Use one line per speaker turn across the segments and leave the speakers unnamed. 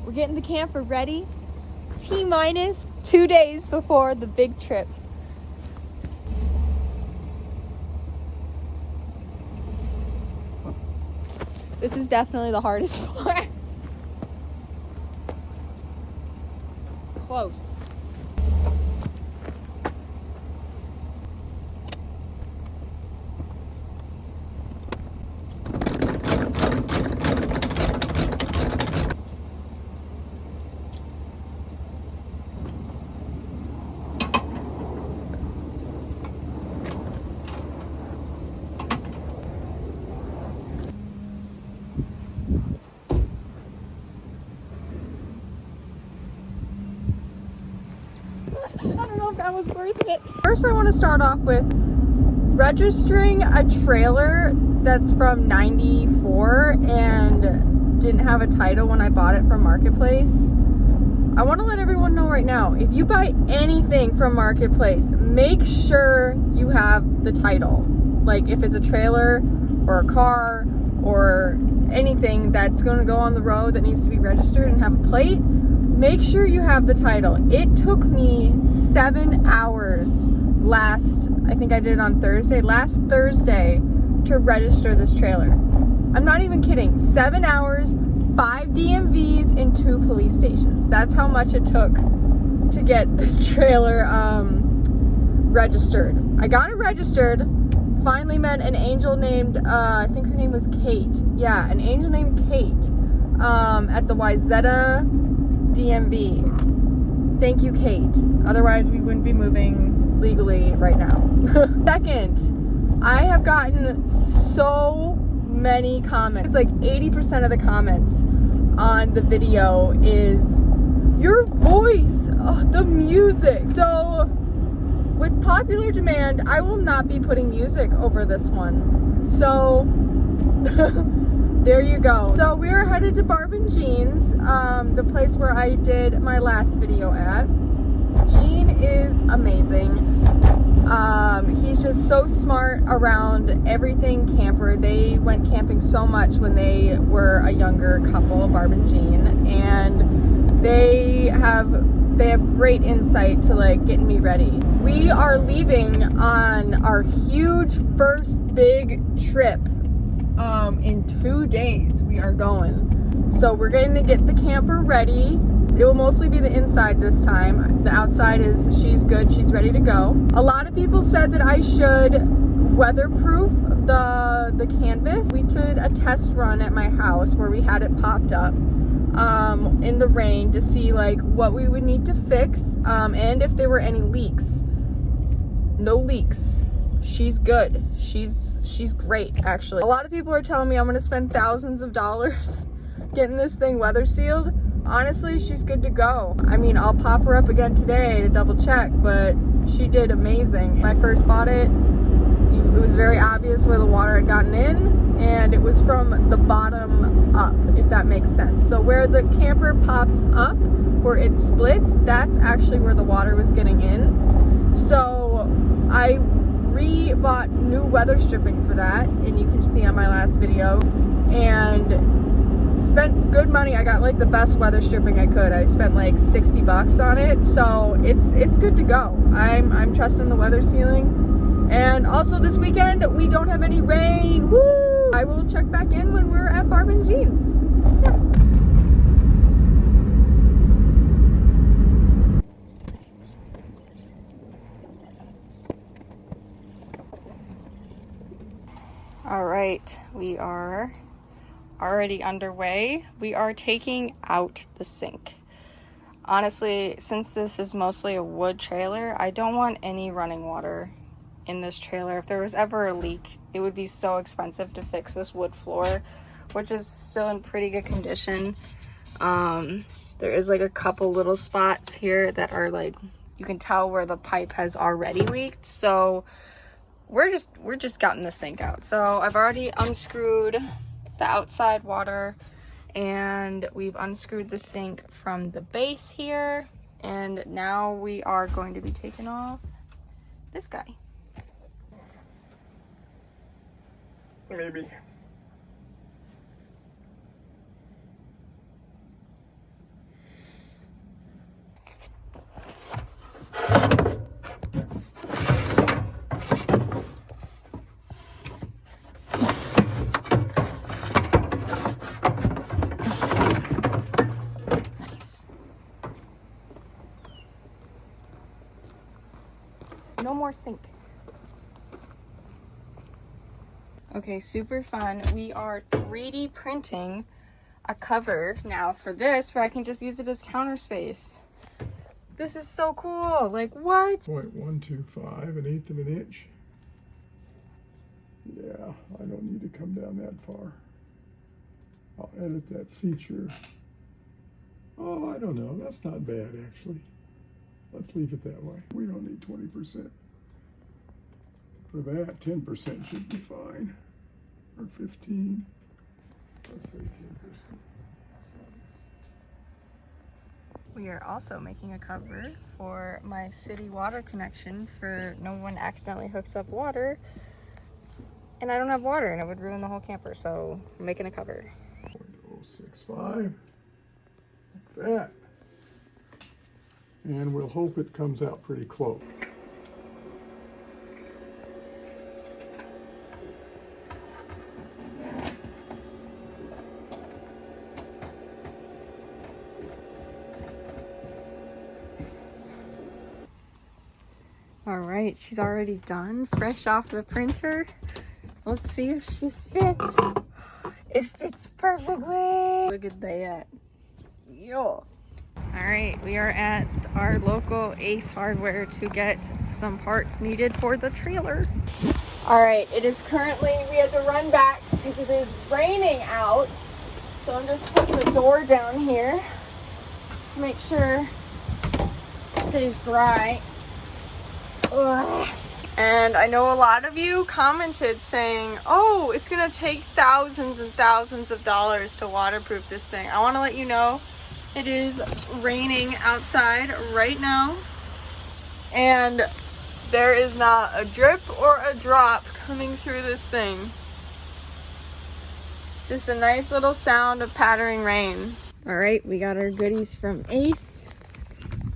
We're getting the camper ready. T-minus 2 days before the big trip. This is definitely the hardest part. Close. I don't know if that was worth it. First, I want to start off with registering a trailer that's from '94 and didn't have a title when I bought it from Marketplace. I want to let everyone know right now, if you buy anything from Marketplace, make sure you have the title. Like if it's a trailer or a car or anything that's going to go on the road that needs to be registered and have a plate, make sure you have the title. It took me 7 hours I think I did it on Thursday, last Thursday, to register this trailer. I'm not even kidding. 7 hours, 5 DMVs, and 2 police stations. That's how much it took to get this trailer registered. I got it registered, finally met an angel named, I think her name was Kate. Yeah, an angel named Kate at the Wyzetta DMV. Thank you, Kate. Otherwise, we wouldn't be moving legally right now. Second, I have gotten so many comments. It's like 80% of the comments on the video is your voice, the music. So with popular demand, I will not be putting music over this one. So there you go. So we are headed to Barb and Jean's, the place where I did my last video at. Jean is amazing. He's just so smart around everything camper. They went camping so much when they were a younger couple, Barb and Jean, and they have great insight to like getting me ready. We are leaving on our huge first big trip. In 2 days we are going. So we're going to get the camper ready. It will mostly be the inside this time. The outside she's good, she's ready to go. A lot of people said that I should weatherproof the canvas. We did a test run at my house where we had it popped up in the rain to see like what we would need to fix and if there were any leaks. No leaks. She's good. She's great, actually. A lot of people are telling me I'm gonna spend thousands of dollars getting this thing weather sealed. Honestly, she's good to go. I mean, I'll pop her up again today to double check, but she did amazing. When I first bought it, it was very obvious where the water had gotten in, and it was from the bottom up, if that makes sense. So where the camper pops up, where it splits, that's actually where the water was getting in. So I bought new weather stripping for that, and you can see on my last video, and spent good money. I got like the best weather stripping I could. I spent like 60 bucks on it, so it's good to go. I'm trusting the weather sealing. And also this weekend we don't have any rain. Woo! I will check back in when we're at Barb and Jean's. Yeah. All right, we are already underway. We are taking out the sink. Honestly, since this is mostly a wood trailer, I don't want any running water in this trailer. If there was ever a leak, it would be so expensive to fix this wood floor, which is still in pretty good condition. There is like a couple little spots here that are like, you can tell where the pipe has already leaked. So we're just getting the sink out. So I've already unscrewed the outside water, and we've unscrewed the sink from the base here, and now we are going to be taking off this guy.
Maybe.
more sink. Okay, super fun. We are 3D printing a cover now for this, where I can just use it as counter space. This is so cool. Like, what?
0.125, an eighth of an inch. Yeah, I don't need to come down that far. I'll edit that feature. Oh, I don't know. That's not bad, actually. Let's leave it that way. We don't need 20%. For that, 10% should be fine. Or 15. Let's say 10%.
We are also making a cover for my city water connection for no one accidentally hooks up water and I don't have water and it would ruin the whole camper, so I'm making a cover.
0.065, like that. And we'll hope it comes out pretty close.
All right, she's already done, fresh off the printer. Let's see if she fits. It fits perfectly. Look at that. Yo. All right, we are at our local Ace Hardware to get some parts needed for the trailer. All right, it is currently, we had to run back because it is raining out. So I'm just putting the door down here to make sure it stays dry. Ugh. And I know a lot of you commented saying, oh, it's gonna take thousands and thousands of dollars to waterproof this thing. I want to let you know it is raining outside right now and there is not a drip or a drop coming through this thing. Just a nice little sound of pattering rain. All right, we got our goodies from Ace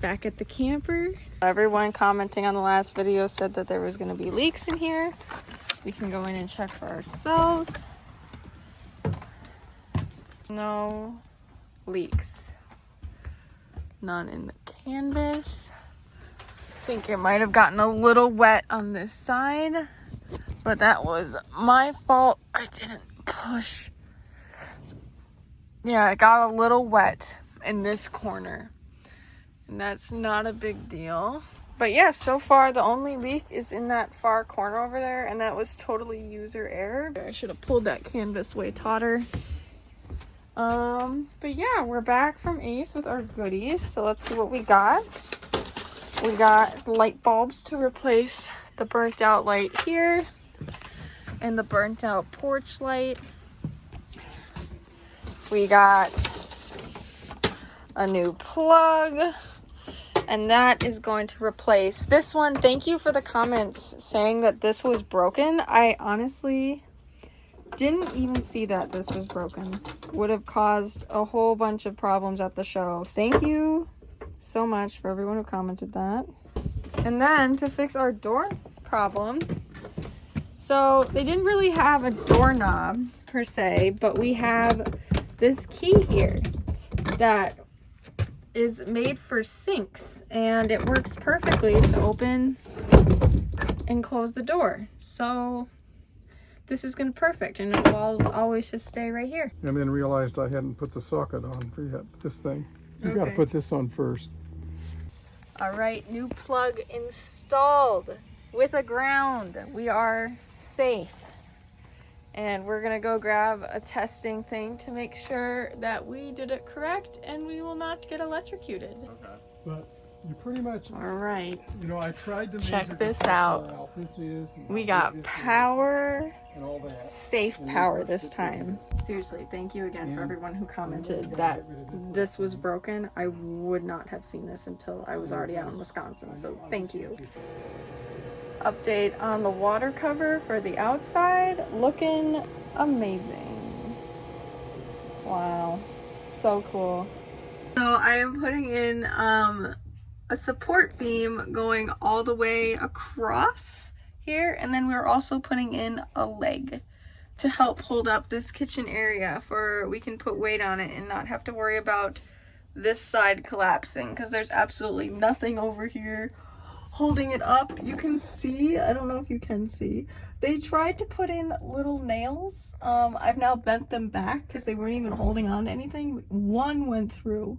back at the camper. Everyone commenting on the last video said that there was going to be leaks in here. We can go in and check for ourselves. No leaks. None in the canvas. I think it might have gotten a little wet on this side, but that was my fault. I didn't push. Yeah, it got a little wet in this corner. And that's not a big deal. But yeah, so far the only leak is in that far corner over there, and that was totally user error. I should have pulled that canvas way tauter. But yeah, we're back from Ace with our goodies. So let's see what we got. We got light bulbs to replace the burnt out light here and the burnt out porch light. We got a new plug. And that is going to replace this one. Thank you for the comments saying that this was broken. I honestly didn't even see that this was broken. Would have caused a whole bunch of problems at the show. Thank you so much for everyone who commented that. And then to fix our door problem. So they didn't really have a doorknob per se, but we have this key here that is made for sinks, and it works perfectly to open and close the door. So this is gonna be perfect, and it will always just stay right here.
And then realized I hadn't put the socket on for yet. This thing. You gotta put this on first.
All right, new plug installed with a ground. We are safe. And we're gonna go grab a testing thing to make sure that we did it correct and we will not get electrocuted.
Okay. But you pretty much,
all right,
you know, I tried to
check this out. We got power,
and all that.
safe power this time. Seriously, thank you again for everyone who commented that this was broken. I would not have seen this until I was already out in Wisconsin, so thank you. Update on the water cover for the outside, looking amazing. Wow, so cool. So I am putting in a support beam going all the way across here, and then we're also putting in a leg to help hold up this kitchen area for we can put weight on it and not have to worry about this side collapsing, because there's absolutely nothing over here holding it up. You can see, I don't know if you can see, they tried to put in little nails. I've now bent them back because they weren't even holding on to anything. One went through.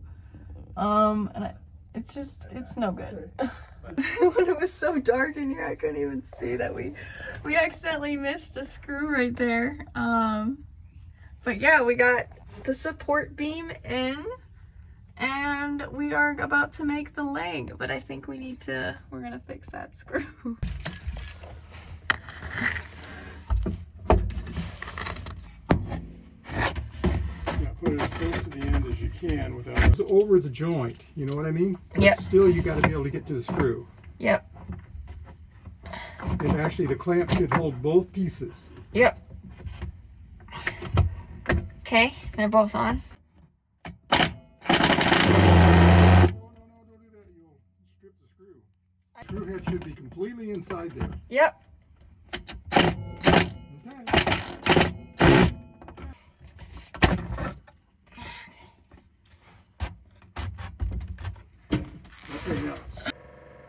It's no good. When it was so dark in here, I couldn't even see that we accidentally missed a screw right there. But yeah, we got the support beam in, and we are about to make the leg, but I think we're gonna fix that screw.
Put it as close to the end as you can without it's over the joint. You know what I mean?
Yep.
Still, you got to be able to get to the screw.
Yep.
And actually, the clamp should hold both pieces.
Yep. Okay, they're both on.
No, don't do that. You'll strip the screw. Screw head should be completely inside there.
Yep.
Okay.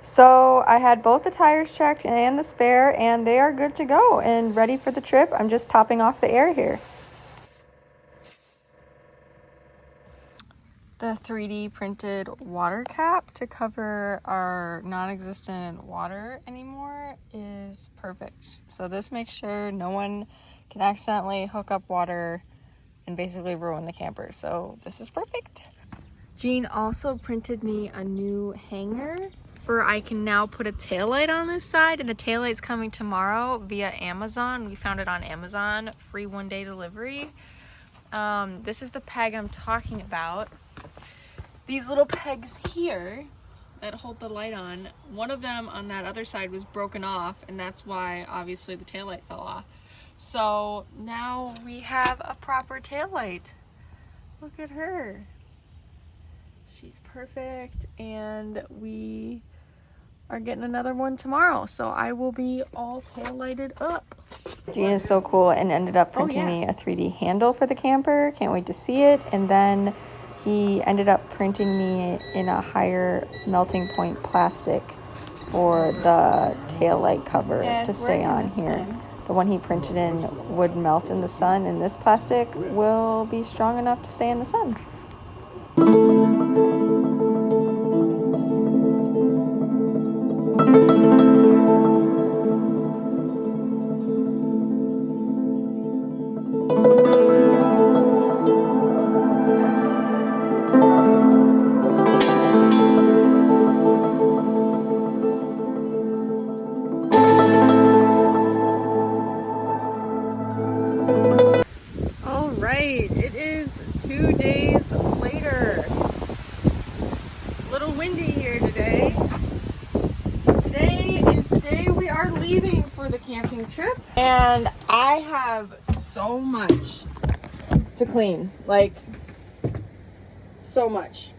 So I had both the tires checked and the spare, and they are good to go and ready for the trip. I'm just topping off the air here. The 3D printed water cap to cover our non-existent water anymore is perfect. So this makes sure no one can accidentally hook up water and basically ruin the camper. So this is perfect. Jean also printed me a new hanger for I can now put a taillight on this side, and the taillight's coming tomorrow via Amazon. We found it on Amazon, free 1-day delivery. This is the peg I'm talking about. These little pegs here that hold the light on, one of them on that other side was broken off, and that's why obviously the taillight fell off. So now we have a proper taillight. Look at her. She's perfect, and we are getting another one tomorrow, so I will be all tail lighted up. Jean is so cool and ended up printing me a 3D handle for the camper. Can't wait to see it. And then he ended up printing me in a higher melting point plastic for the tail light cover to stay on here. The one he printed in would melt in the sun, and this plastic will be strong enough to stay in the sun. All right, it is 2 days later. A little windy here today. Today is the day we are leaving for the camping trip, and I have so much to clean, like so much.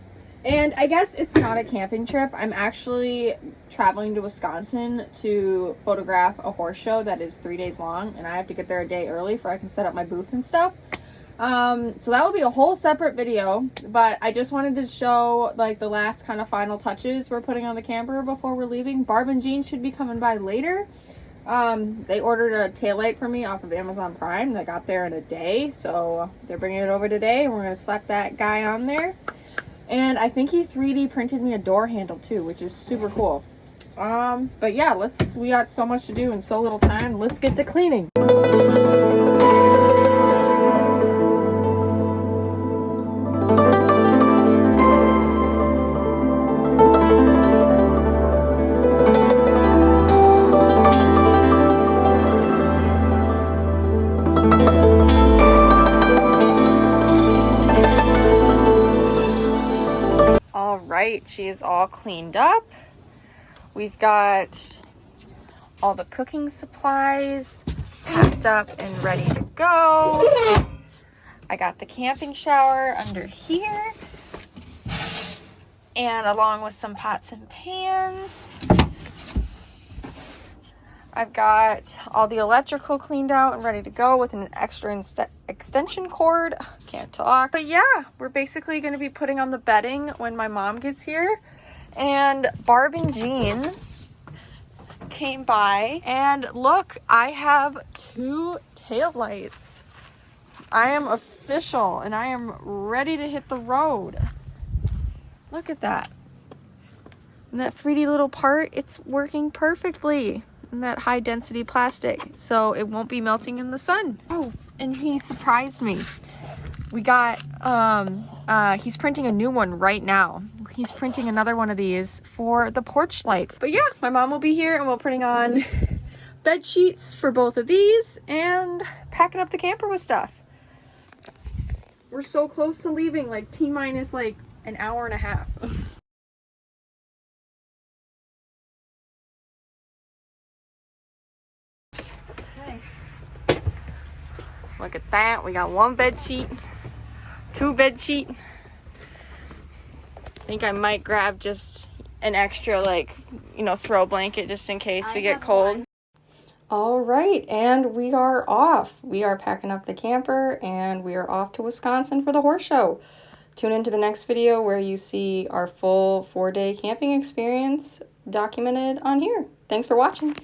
And I guess it's not a camping trip. I'm actually traveling to Wisconsin to photograph a horse show that is 3 days long, and I have to get there a day early so I can set up my booth and stuff. So that will be a whole separate video, but I just wanted to show like the last kind of final touches we're putting on the camper before we're leaving. Barb and Jean should be coming by later. They ordered a taillight for me off of Amazon Prime that got there in a day, so they're bringing it over today, and we're going to slap that guy on there. And I think he 3D printed me a door handle too, which is super cool. But yeah, we got so much to do in so little time. Let's get to cleaning. All right, she is all cleaned up. We've got all the cooking supplies packed up and ready to go. I got the camping shower under here, and along with some pots and pans. I've got all the electrical cleaned out and ready to go with an extra extension cord. Can't talk. But yeah, we're basically going to be putting on the bedding when my mom gets here. And Barb and Jean came by, and look, I have 2 taillights. I am official, and I am ready to hit the road. Look at that. And that 3D little part, it's working perfectly. And that high density plastic, so it won't be melting in the sun. Oh, and he surprised me. We got, he's printing a new one right now. He's printing another one of these for the porch light. But yeah, my mom will be here and we're putting on bed sheets for both of these and packing up the camper with stuff. We're so close to leaving, like T-minus like an hour and a half. Okay. Look at that. We got 1 bed sheet, 2 bed sheet. I think I might grab just an extra, like, you know, throw blanket just in case we get cold. All right, and we are off. We are packing up the camper and we are off to Wisconsin for the horse show. Tune into the next video where you see our full 4-day camping experience documented on here. Thanks for watching.